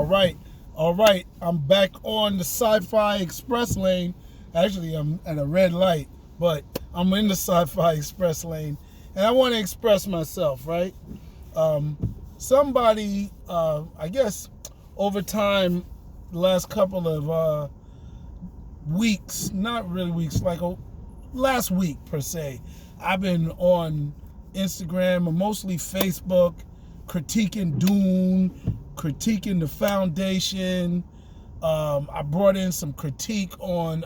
right. All right. I'm back on the Sci-Fi Express lane. Actually, I'm at a red light, but I'm in the Sci-Fi Express lane. And I want to express myself, right? Somebody, I guess, over time, the last couple of weeks, not really weeks, like last week per se, I've been on Instagram, or mostly Facebook, critiquing Dune, critiquing the Foundation. I brought in some critique on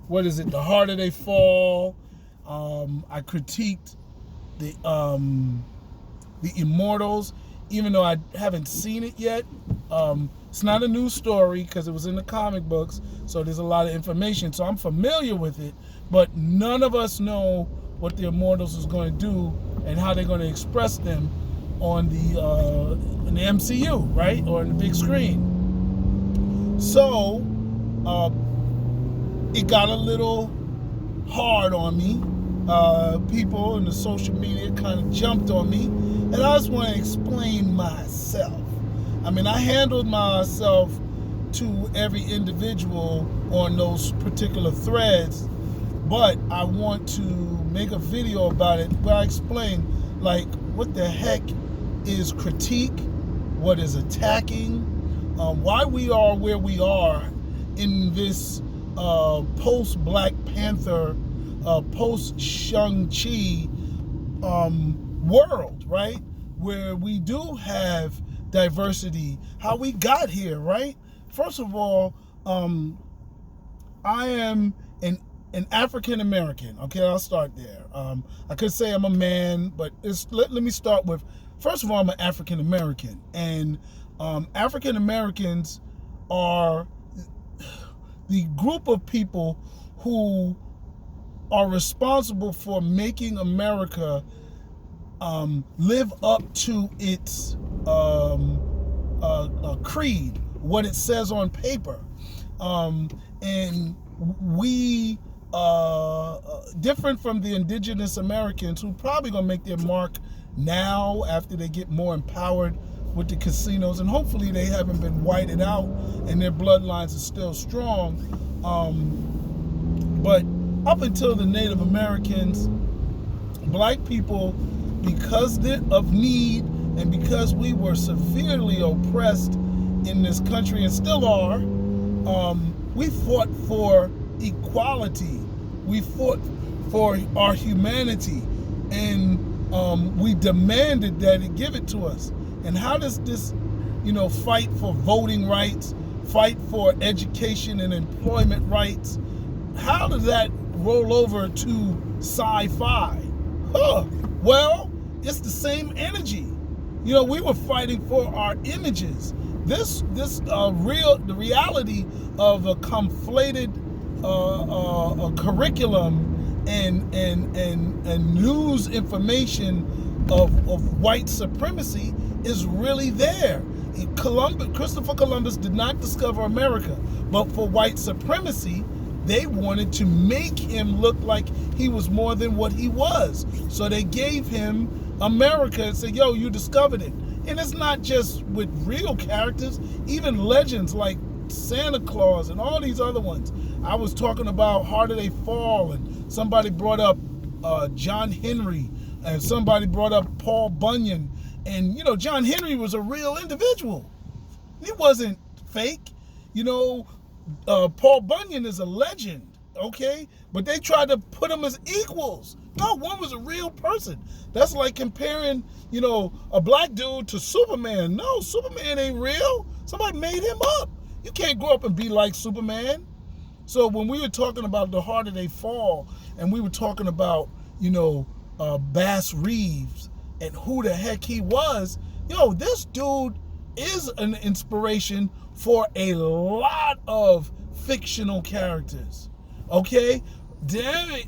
The Harder They Fall. I critiqued the Immortals, even though I haven't seen it yet. It's not a new story because it was in the comic books, so there's a lot of information. So I'm familiar with it, but none of us know what the Immortals is going to do and how they're going to express them on in the MCU, right, or in the big screen. So it got a little hard on me. People in the social media kind of jumped on me, and I just want to explain myself. I mean, I handled myself to every individual on those particular threads, but I want to make a video about it where I explain, like, what the heck is critique, what is attacking, why we are where we are in this post-Black Panther, post-Shang-Chi world, right? Where we do have diversity, how we got here, right? First of all, I am an African American. Okay, I'll start there. I could say I'm a man, but let me start with, first of all, I'm an African American, and African Americans are the group of people who are responsible for making America live up to its creed, what it says on paper. And we, different from the indigenous Americans, who probably gonna make their mark now after they get more empowered with the casinos, and hopefully they haven't been whited out and their bloodlines are still strong. But up until the Native Americans, Black people, because of need and because we were severely oppressed in this country and still are, we fought for equality. We fought for our humanity, and we demanded that it give it to us. And how does this, fight for voting rights, fight for education and employment rights, how does that roll over to sci-fi? Well, it's the same energy. We were fighting for our images. The reality of a conflated a curriculum and news information of white supremacy is really there. Christopher Columbus did not discover America, but for white supremacy, they wanted to make him look like he was more than what he was. So they gave him America and said, yo, you discovered it. And it's not just with real characters, even legends like Santa Claus and all these other ones. I was talking about Harder They Fall, and somebody brought up John Henry, and somebody brought up Paul Bunyan. And, John Henry was a real individual. He wasn't fake. Paul Bunyan is a legend, okay? But they tried to put him as equals. No, one was a real person. That's like comparing, a black dude to Superman. No, Superman ain't real. Somebody made him up. You can't grow up and be like Superman. So when we were talking about The Harder They Fall, and we were talking about, Bass Reeves and who the heck he was, this dude is an inspiration for a lot of fictional characters. Okay? Damn it.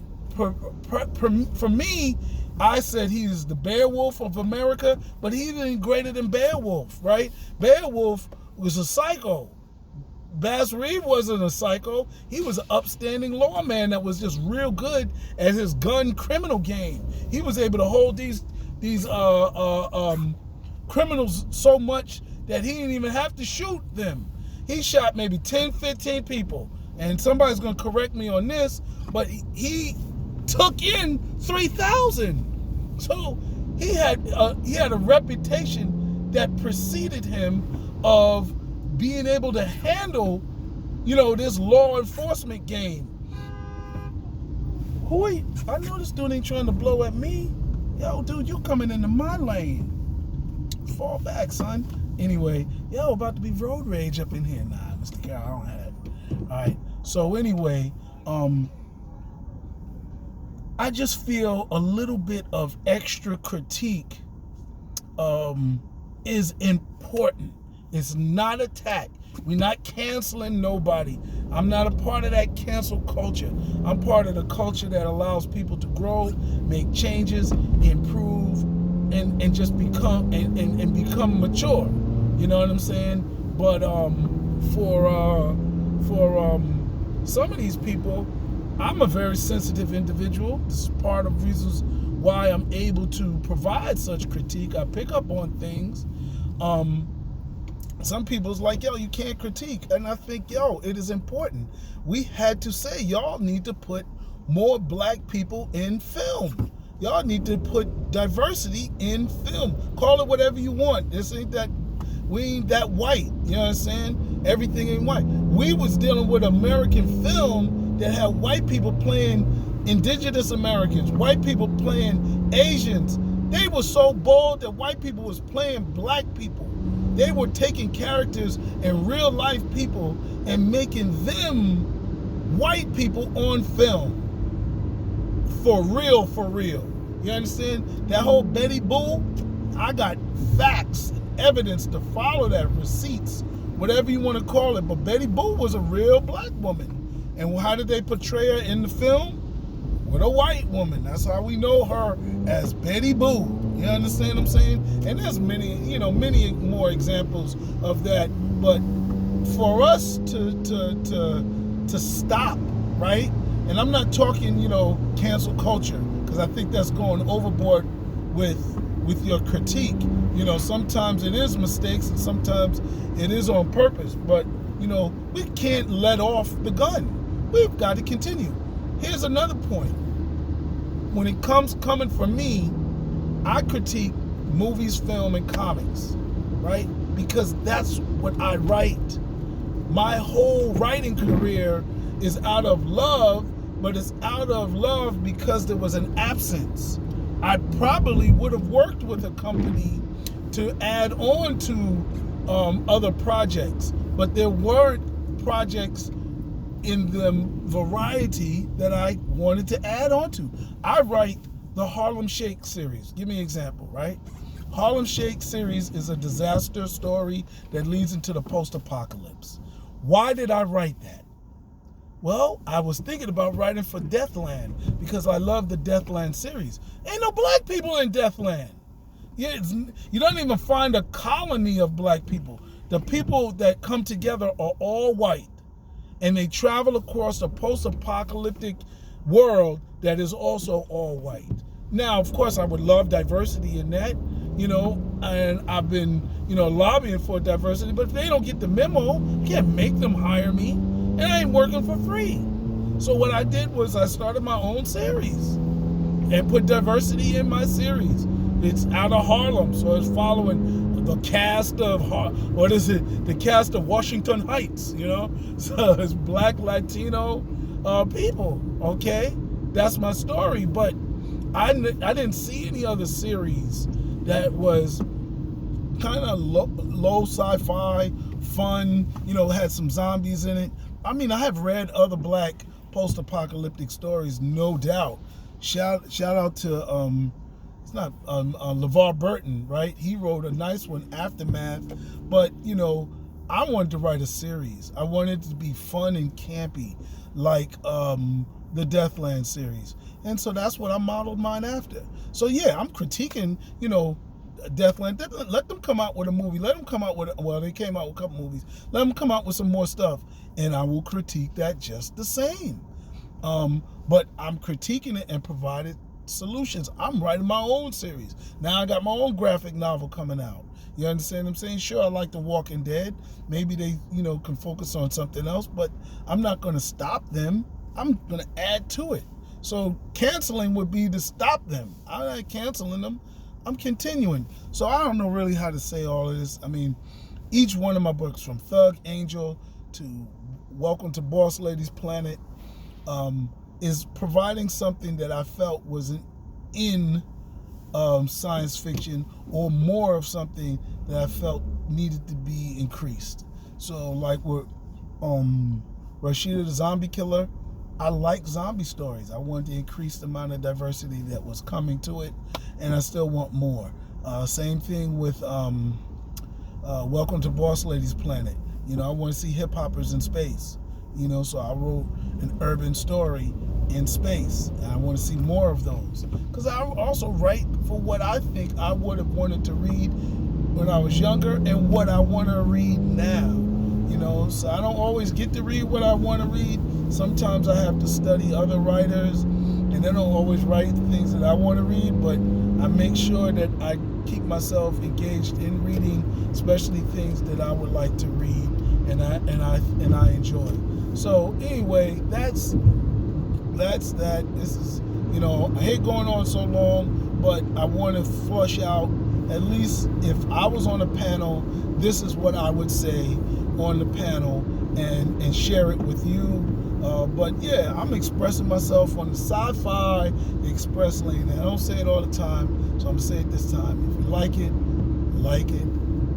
For me, I said he's the Beowulf of America, but he's even greater than Beowulf, right? Beowulf was a psycho. Bass Reeves wasn't a psycho. He was an upstanding lawman that was just real good at his gun criminal game. He was able to hold these criminals so much that he didn't even have to shoot them. He shot maybe 10, 15 people. And somebody's going to correct me on this, but he took in 3,000. So he had a reputation that preceded him of being able to handle, this law enforcement game. I know this dude ain't trying to blow at me. Yo, dude, you coming into my lane. Fall back, son. Anyway, about to be road rage up in here. Nah, Mr. Carroll, I don't have that. All right. So anyway, I just feel a little bit of extra critique is important. It's not attack. We're not canceling nobody. I'm not a part of that cancel culture. I'm part of the culture that allows people to grow, make changes, improve, and just become and become mature. You know what I'm saying? But for some of these people, I'm a very sensitive individual. This is part of reasons why I'm able to provide such critique. I pick up on things. Some people's like, you can't critique. And I think, it is important. We had to say, y'all need to put more black people in film. Y'all need to put diversity in film. Call it whatever you want. We ain't that white. You know what I'm saying? Everything ain't white. We was dealing with American film that had white people playing indigenous Americans, white people playing Asians. They were so bold that white people was playing black people. They were taking characters and real life people and making them white people on film. For real, for real. You understand? That whole Betty Boo, I got facts and evidence to follow that, receipts, whatever you want to call it. But Betty Boo was a real black woman. And how did they portray her in the film? With a white woman. That's how we know her as Betty Boo. You understand what I'm saying? And there's many more examples of that. But for us to stop, right? And I'm not talking, cancel culture, because I think that's going overboard with your critique. Sometimes it is mistakes and sometimes it is on purpose. But, we can't let off the gun. We've got to continue. Here's another point. When it coming from me, I critique movies, film, and comics, right? Because that's what I write. My whole writing career is out of love, but it's out of love because there was an absence. I probably would have worked with a company to add on to other projects, but there weren't projects in the variety that I wanted to add on to. I write the Harlem Shake series. Give me an example, right? Harlem Shake series is a disaster story that leads into the post-apocalypse. Why did I write that? Well, I was thinking about writing for Deathland because I love the Deathland series. Ain't no black people in Deathland. You don't even find a colony of black people. The people that come together are all white. And they travel across a post-apocalyptic world that is also all white. Now, of course, I would love diversity in that, and I've been, lobbying for diversity, but if they don't get the memo, you can't make them hire me, and I ain't working for free. So what I did was I started my own series and put diversity in my series. It's out of Harlem, so it's following the cast of, the cast of Washington Heights, So it's black, Latino people, okay? That's my story, but I didn't see any other series that was kind of low sci-fi, fun, had some zombies in it. I mean, I have read other black post-apocalyptic stories, no doubt. Shout out to it's not LeVar Burton, right? He wrote a nice one, Aftermath. But I wanted to write a series. I wanted it to be fun and campy, like the Deathland series. And so that's what I modeled mine after. So yeah, I'm critiquing, Deathland. Let them come out with a movie. Let them come out with, they came out with a couple movies. Let them come out with some more stuff, and I will critique that just the same. But I'm critiquing it and provided solutions. I'm writing my own series. Now I got my own graphic novel coming out. You understand what I'm saying? Sure, I like The Walking Dead. Maybe they, can focus on something else, but I'm not going to stop them. I'm going to add to it. So canceling would be to stop them. I'm not canceling them. I'm continuing. So I don't know really how to say all of this. I mean, each one of my books, from Thug Angel to Welcome to Boss Lady's Planet, is providing something that I felt wasn't in science fiction, or more of something that I felt needed to be increased. So like with Rashida the Zombie Killer, I like zombie stories. I wanted to increase the amount of diversity that was coming to it, and I still want more. Same thing with Welcome to Boss Lady's Planet. I want to see hip hoppers in space. So I wrote an urban story in space, and I want to see more of those, because I also write for what I think I would have wanted to read when I was younger and what I want to read now. So I don't always get to read what I want to read. Sometimes I have to study other writers, and they don't always write things that I want to read, but I make sure that I keep myself engaged in reading, especially things that I would like to read and I enjoy. So anyway, that's that. This is, I hate going on so long, but I want to flush out, at least if I was on a panel, this is what I would say on the panel, and share it with you. But yeah, I'm expressing myself on the Sci-Fi Express lane. And I don't say it all the time, so I'm gonna say it this time. If you like it,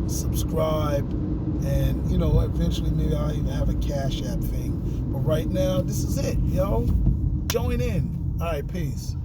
subscribe, and eventually maybe I'll even have a Cash App thing. But right now, this is it, Join in. All right, peace.